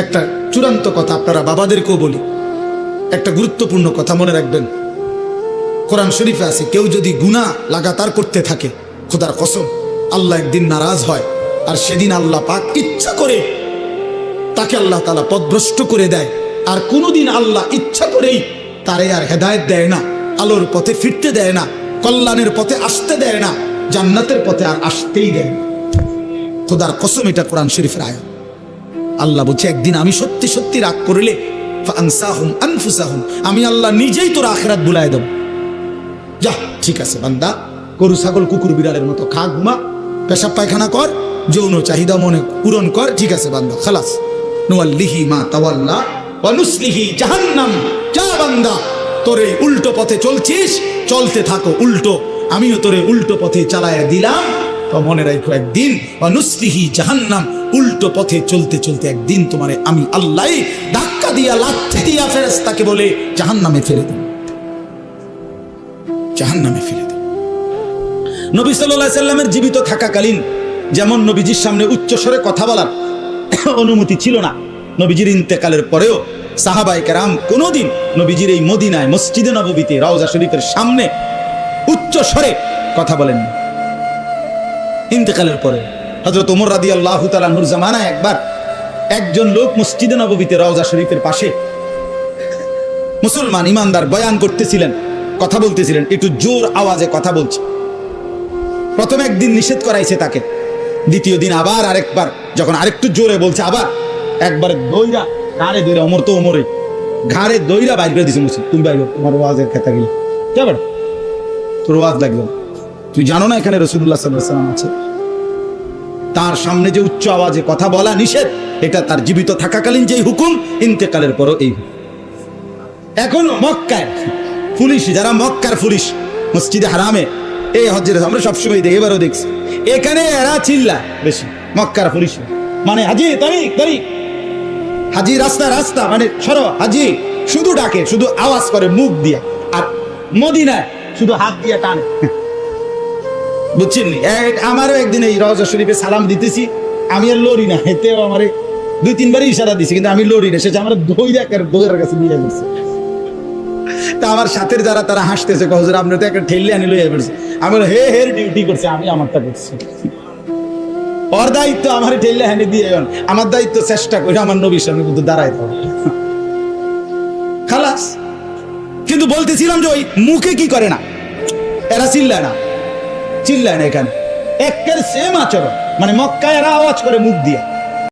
একটা চূড়ান্ত কথা আপনারা বাবাদেরকেও বলি, একটা গুরুত্বপূর্ণ কথা মনে রাখবেন। কোরআন শরীফে আছে, কেউ যদি গুনাহ লাগাতার করতে থাকে, খোদার কসম আল্লাহ একদিন নারাজ হয়, আর সেদিন আল্লাহ পাক ইচ্ছা করে তাকে আল্লাহ তাআলা পথভ্রষ্ট করে দেয়। আর কোনোদিন আল্লাহ ইচ্ছা করেই তারে আর হেদায়েত দেয় না, আলোর পথে ফিরতে দেয় না, কল্যাণের পথে আসতে দেয় না, জান্নাতের পথে আর আসতেই দেয় না। খোদার কসম, এটা কোরআন শরীফের আয়াত। আল্লাহ বলছে, একদিন আমি সত্যি সত্যি রাগ করলে ফাআনসাহুম আনফুসাহুম, আমি আল্লাহ নিজেই তোর আখিরাত ভুলায় দেব। যা, ঠিক আছে বান্দা, গরু ছাগল কুকুর বিড়ালের মতো খা, ঘুমা, পেশাব পায়খানা কর, যৌন চাহিদা মনে পূরণ কর, ঠিক আছে বান্দা, খালাস। নুয়াল্লিহি মা তাওয়াল্লা ওয়া নুসলিহি জাহান্নাম। যা বান্দা, তোরে উল্টো পথে চলছিস, চলতে থাকো উল্টো, আমিও তোরে উল্টো পথে চালায়া দিলাম। তো মনে রাখো, একদিন ওয়া নুসলিহি জাহান্নাম, উল্টো পথে চলতে চলতে একদিন তোমারে আমি আল্লাহ ধাক্কা দিয়া লাথি দিয়া ফেরেশতাকে বলে জাহান্নামে ফেলে দেব, জাহান্নামে ফেলে দেব। নবী সাল্লাল্লাহু আলাইহি সাল্লামের জীবিত থাকাকালীন যেমন নবীজির সামনে উচ্চস্বরে কথা বলার অনুমতি ছিল না, নবীজির ইন্তেকালের পরেও সাহাবায়ে কেরাম কোনোদিন নবীজির এই মদিনায় মসজিদে নববীতে রওজা শরীফের সামনে উচ্চস্বরে কথা বলেন। ইন্তেকালের পরে হযরত ওমর রাদিয়াল্লাহু তাআলা আনহুর জামানায় একবার একজন লোক মসজিদে নববীতে রওজা শরীফের পাশে মুসলমান ইমানদার বয়ান করতেছিলেন, কথা বলতেছিলেন, একটু জোর আওয়াজে কথা বলছে। প্রথম একদিন নিষেধ করাইছে তাকে, দ্বিতীয় দিন আবার আরেকবার যখন আরেকটু জোরে বলছে, আবার একবারে দইরা ঘাড়ে দইরা, ওমর তো ওমরে ঘাড়ে দইরা বাইর করে দিছে, মুসলিম তুমি বাইর, তোমার ওয়াজের কথা গেলে কেমন, তোর ওয়াজ লাগলো, তুই জানো না এখানে রাসূলুল্লাহ সাল্লাল্লাহু আলাইহি ওয়াসাল্লাম আছে। তার সামনে যে উচ্চ আওয়াজে কথা বলা নিষেধ, এটা তার জীবিত থাকাকালীন যেই হুকুম, ইন্তেকালের পরও এই হুকুম। এখন মক্কায় পুলিশ, যারা মক্কার পুলিশ মসজিদে হারামে, এই হজ্জের আমরা সবসময় দেখি, এবারও দেখছি, এখানে এরা চিল্লা বেশি, মক্কার পুলিশ মানে হাজি তারিক তারিক, হাজি রাস্তা রাস্তা, মানে সরো হাজি, শুধু ডাকে, শুধু আওয়াজ করে মুখ দিয়া, আর মদিনায় শুধু হাত দিয়ে টানে। বুঝছেন? আমারও একদিন এই রওজা শরীফে সালাম দিতেছি, আমি আর লড়ি না, হেতেও আমারে 2-3 ইশারা দিছি, কিন্তু আমি লড়ি না, সেটা আমার দইয়ের কাছে নিয়ে গেছে। তা আমার সাথের যারা, তারা হাসতেছে, হুজুর আপনি তো একটা ঠেললে আনি লইয়া পড়ছে। আমি বলি, হে হের ডিউটি করছে, আমি আমারটা করছি, ওর দায়িত্ব আমার ঠেললে হানি দিয়ে, আমার দায়িত্ব চেষ্টা করে আমার নবীর সামনে কিন্তু দাঁড়ায় দাও, খালাস। কিন্তু বলতেছিলাম যে ওই মুখে কি করে না, এরা চিল্লায় না এখানে, একের সেম আচরণ, মানে মক্কায় এরা আওয়াজ করে মুখ দিয়া,